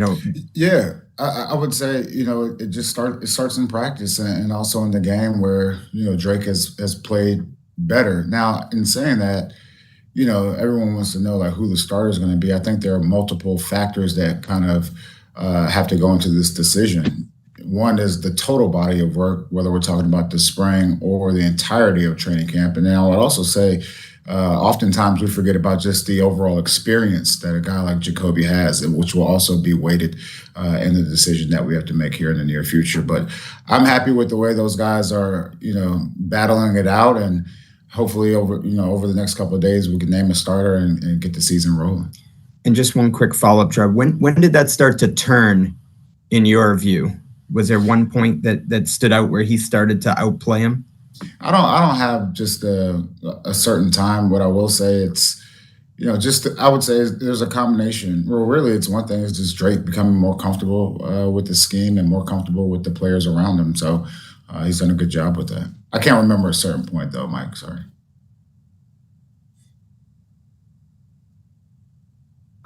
You know, Yeah, I would say it starts in practice and also in the game where Drake has played better. Now, in saying that, everyone wants to know like who the starter is going to be. I think there are multiple factors that kind of have to go into this decision. One is the total body of work, whether we're talking about the spring or the entirety of training camp. And then I would also say, oftentimes we forget about just the overall experience that a guy like Jacoby has, and which will also be weighted in the decision that we have to make here in the near future. But I'm happy with the way those guys are, battling it out, and hopefully over the next couple of days we can name a starter and get the season rolling. and just one quick follow-up, Trev. When did that start to turn in your view? Was there one point that stood out where he started to outplay him? I don't have just a certain time. What I will say, it's I would say there's a combination. Well, really, it's one thing is just Drake becoming more comfortable with the scheme and more comfortable with the players around him. So he's done a good job with that. I can't remember a certain point though, Mike. Sorry.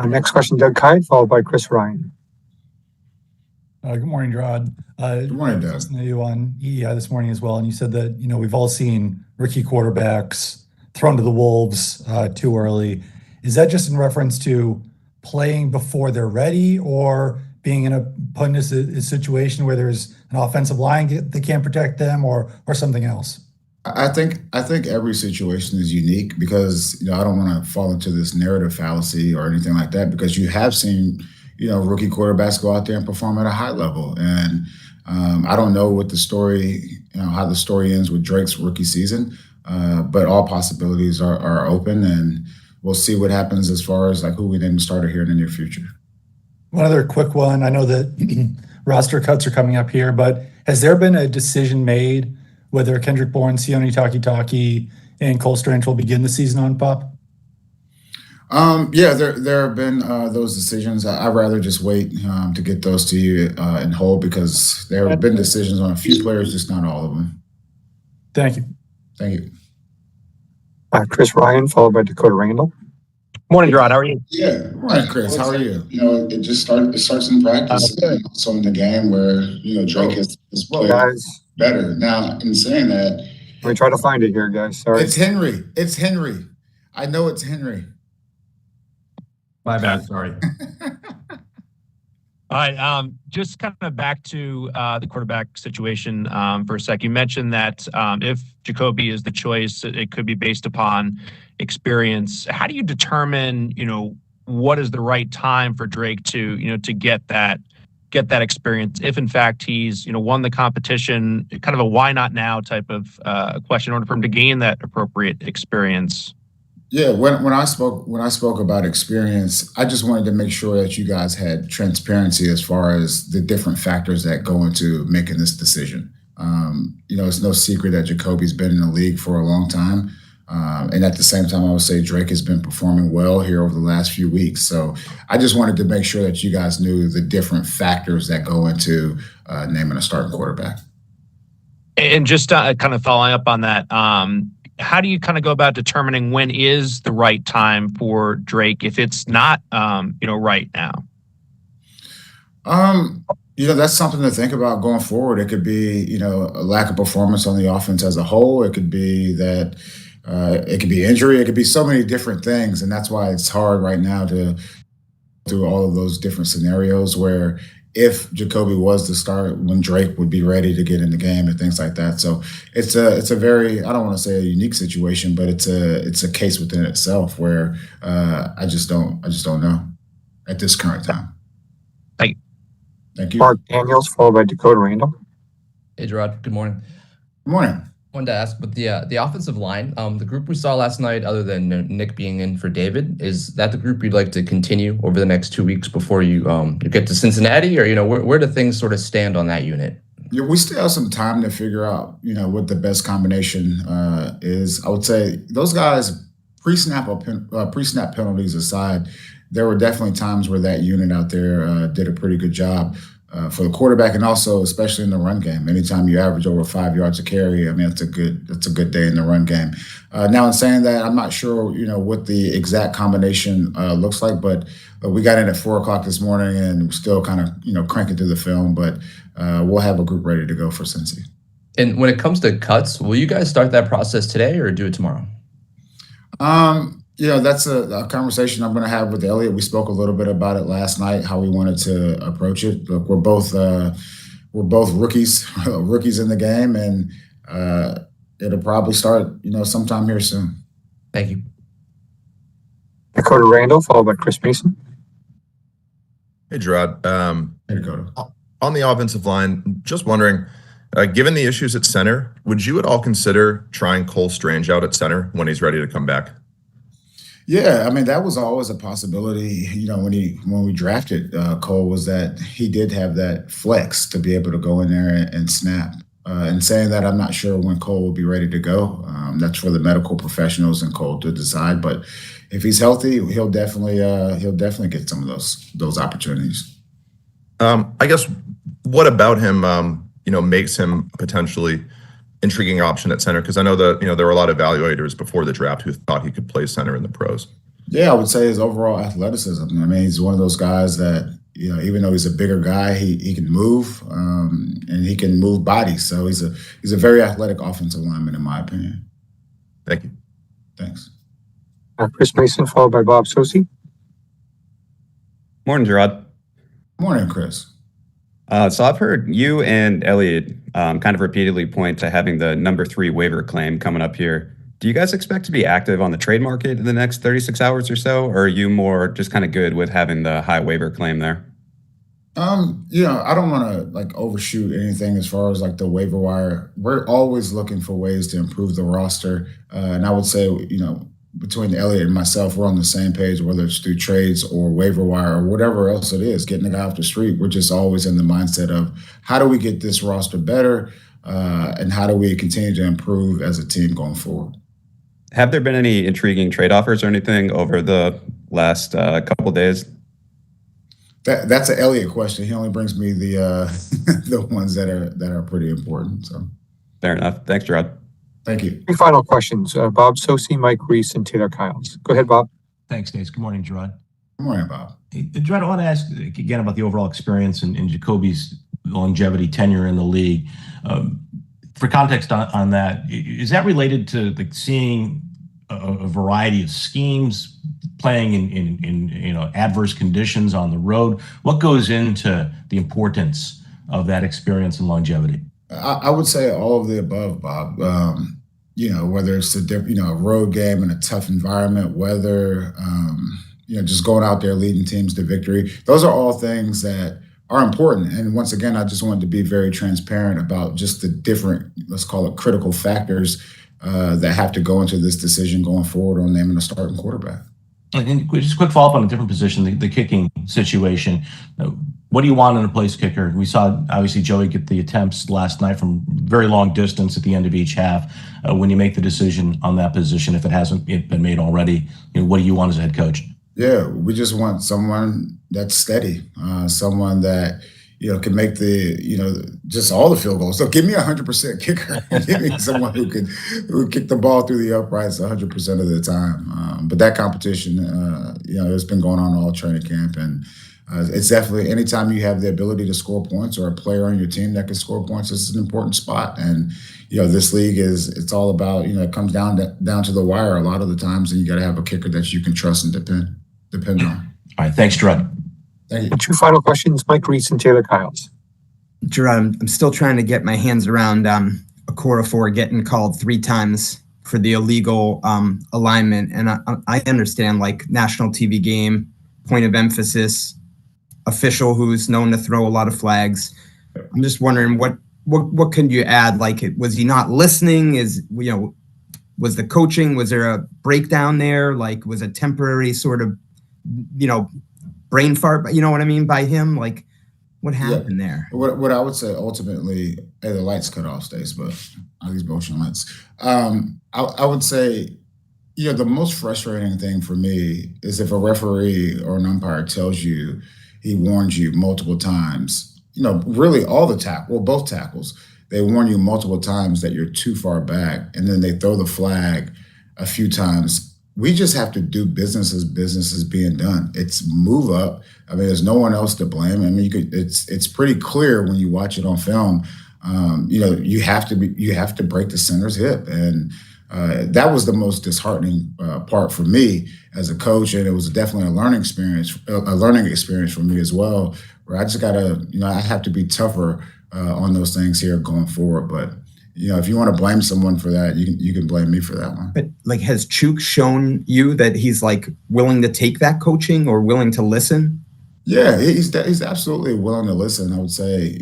Next question, Doug Kite, followed by Chris Ryan. Good morning, Jerod. Good morning, Doug. Listening to you on EEI this morning as well, and you said that we've all seen rookie quarterbacks thrown to the wolves too early. Is that just in reference to playing before they're ready, or being put in a situation where there's an offensive line that can't protect them, or something else? I think every situation is unique because I don't want to fall into this narrative fallacy or anything like that, because you have seen rookie quarterbacks go out there and perform at a high level, and I don't know what the story how the story ends with Drake's rookie season, but all possibilities are open, and we'll see what happens as far as like who we name the starter here in the near future. One other quick one. I know that roster cuts are coming up here, but has there been a decision made whether Kendrick Bourne, Sione Takitaki, and Cole Strange will begin the season on PUP? Yeah, there have been those decisions. I'd rather just wait to get those to you in whole, because there have been decisions on a few players, just not all of them. Thank you. Thank you. Chris Ryan, followed by Dakota Randall. Morning, Jerod. How are you? Yeah, morning, Chris. How are you? It starts in practice, so in the game where Drake has played better. Now, in saying that, let me try to find it here, guys. Sorry, it's Henry. It's Henry. I know it's Henry. My bad. Sorry. All right. Just kind of back to the quarterback situation for a sec. You mentioned that if Jacoby is the choice, it could be based upon experience. How do you determine, what is the right time for Drake to get that experience? If in fact he's, won the competition, kind of a why not now type of question in order for him to gain that appropriate experience. Yeah, when I spoke about experience, I just wanted to make sure that you guys had transparency as far as the different factors that go into making this decision. It's no secret that Jacoby's been in the league for a long time. And at the same time, I would say Drake has been performing well here over the last few weeks. So I just wanted to make sure that you guys knew the different factors that go into naming a starting quarterback. And just kind of following up on that, how do you kind of go about determining when is the right time for Drake if it's not, right now? That's something to think about going forward. It could be, a lack of performance on the offense as a whole. It could be that it could be injury. It could be so many different things. And that's why it's hard right now to do all of those different scenarios where if Jacoby was to start, when Drake would be ready to get in the game and things like that. So it's a very, I don't want to say a unique situation, but it's a case within itself where I just don't know at this current time. Thank you. Mark Daniels, followed by Dakota Randall. Hey, Jerod. Good morning. Good morning. Wanted to ask, but the offensive line, the group we saw last night, other than Nick being in for David, is that the group you'd like to continue over the next 2 weeks before you get to Cincinnati, or where do things sort of stand on that unit? Yeah, we still have some time to figure out what the best combination is. I would say those guys, pre-snap penalties aside, there were definitely times where that unit out there did a pretty good job for the quarterback, and also especially in the run game. Anytime you average over 5 yards a carry, I mean, it's a good day in the run game. Now, in saying that, I'm not sure, what the exact combination looks like, but we got in at 4:00 this morning and still kind of, cranking through the film, but we'll have a group ready to go for Cincy. And when it comes to cuts, will you guys start that process today or do it tomorrow? That's a conversation I'm going to have with Elliott. We spoke a little bit about it last night, how we wanted to approach it. Look, we're both rookies, rookies in the game, and it'll probably start, sometime here soon. Thank you. Dakota Randall, followed by Chris Mason. Hey, Jerod. Hey, Dakota. On the offensive line, just wondering, given the issues at center, would you at all consider trying Cole Strange out at center when he's ready to come back? Yeah, I mean, that was always a possibility, when we drafted Cole, was that he did have that flex to be able to go in there and snap. And saying that, I'm not sure when Cole will be ready to go. That's for the medical professionals and Cole to decide. But if he's healthy, he'll definitely get some of those opportunities. I guess what about him, makes him potentially intriguing option at center? Because I know that, there were a lot of evaluators before the draft who thought he could play center in the pros. Yeah, I would say his overall athleticism. I mean, he's one of those guys that, even though he's a bigger guy, he can move, and he can move bodies. So he's a very athletic offensive lineman, in my opinion. Thank you. Thanks. Chris Mason, followed by Bob Sosi. Morning, Jerod. Morning, Chris. So I've heard you and Elliott kind of repeatedly point to having the number 3 waiver claim coming up here. Do you guys expect to be active on the trade market in the next 36 hours or so, or are you more just kind of good with having the high waiver claim there? I don't want to overshoot anything as far as the waiver wire. We're always looking for ways to improve the roster, and I would say, between Elliott and myself, we're on the same page, whether it's through trades or waiver wire or whatever else it is, getting a guy off the street. We're just always in the mindset of how do we get this roster better, and how do we continue to improve as a team going forward. Have there been any intriguing trade offers or anything over the last couple of days? That's an Elliott question. He only brings me the the ones that are pretty important. So Fair enough. Thanks, Jerod. thank you. 3 final questions. Bob Sosi, Mike Reese, and Taylor Kyles. Go ahead, Bob. Thanks, Nate. Good morning, Jerod. Good morning, Bob. Hey, Jerod, I want to ask again about the overall experience and Jacoby's longevity, tenure in the league. For context on that, is that related to seeing a variety of schemes, playing in adverse conditions on the road? What goes into the importance of that experience and longevity? I would say all of the above, Bob. Whether it's a road game in a tough environment, whether just going out there leading teams to victory. Those are all things that are important. And once again, I just wanted to be very transparent about just the different, let's call it critical factors that have to go into this decision going forward on naming a starting quarterback. And just a quick follow-up on a different position, the kicking situation. What do you want in a place kicker? We saw, obviously, Joey get the attempts last night from very long distance at the end of each half. When you make the decision on that position, if it hasn't been made already, what do you want as a head coach? Yeah, we just want someone that's steady, someone that can make just all the field goals. So give me 100% kicker. Give me someone who would kick the ball through the uprights 100% of the time. But that competition, it's been going on all training camp, and it's definitely anytime you have the ability to score points or a player on your team that can score points, it's an important spot. And this league it's all about it comes down to the wire a lot of the times, and you got to have a kicker that you can trust and depend on. All right, thanks, Jerod. Thank you. And 2 final questions, Mike Reese and Taylor Kyles. Jerod, I'm still trying to get my hands around Okorafor getting called 3 times for the illegal alignment. And I understand national TV game, point of emphasis, official who's known to throw a lot of flags. I'm just wondering what can you add? Was he not listening? Was the coaching, was there a breakdown there? Was a temporary sort of, brain fart, you know what I mean, by him? What happened there? What I would say ultimately, the lights cut off, Stace, but these motion lights. I would say, the most frustrating thing for me is if a referee or an umpire tells you, he warns you multiple times, really all both tackles. They warn you multiple times that you're too far back, and then they throw the flag a few times. We just have to do business as business is being done. It's move up. I mean, there's no one else to blame. I mean, it's pretty clear when you watch it on film. You have to break the center's hip, and that was the most disheartening part for me as a coach, and it was definitely a learning experience for me as well. Where I just gotta, I have to be tougher on those things here going forward. But if you want to blame someone for that, you can blame me for that one. But like, has Chuk shown you that he's like willing to take that coaching or willing to listen? Yeah, he's absolutely willing to listen. I would say,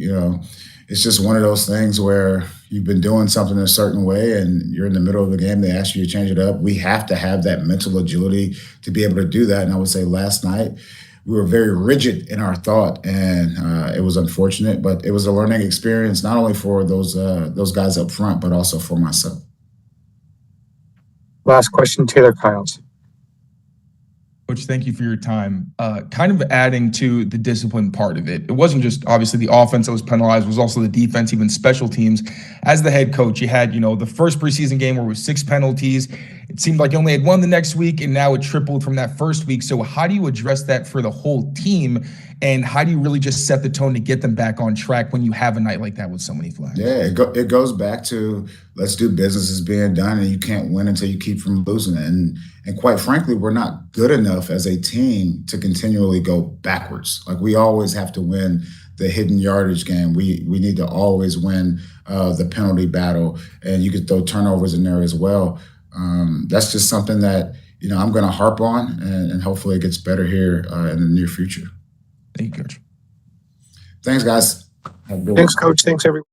it's just one of those things where you've been doing something a certain way and you're in the middle of the game, they ask you to change it up. We have to have that mental agility to be able to do that. And I would say last night we were very rigid in our thought, and it was unfortunate, but it was a learning experience, not only for those guys up front, but also for myself. Last question, Taylor Kyles. Coach, thank you for your time. Kind of adding to the discipline part of it. It wasn't just obviously the offense that was penalized, it was also the defense, even special teams. As the head coach, you had, the first preseason game where it was 6 penalties. It seemed like you only had 1 the next week, and now it tripled from that first week. So how do you address that for the whole team? And how do you really just set the tone to get them back on track when you have a night like that with so many flags? Yeah, it goes back to let's do business as being done, and you can't win until you keep from losing it. And quite frankly, we're not good enough as a team to continually go backwards. Like, we always have to win the hidden yardage game. We need to always win the penalty battle, and you could throw turnovers in there as well. That's just something that I'm going to harp on, and hopefully it gets better here in the near future. Thank you, Coach. Thanks, guys. Thanks, Coach. Thanks, everyone.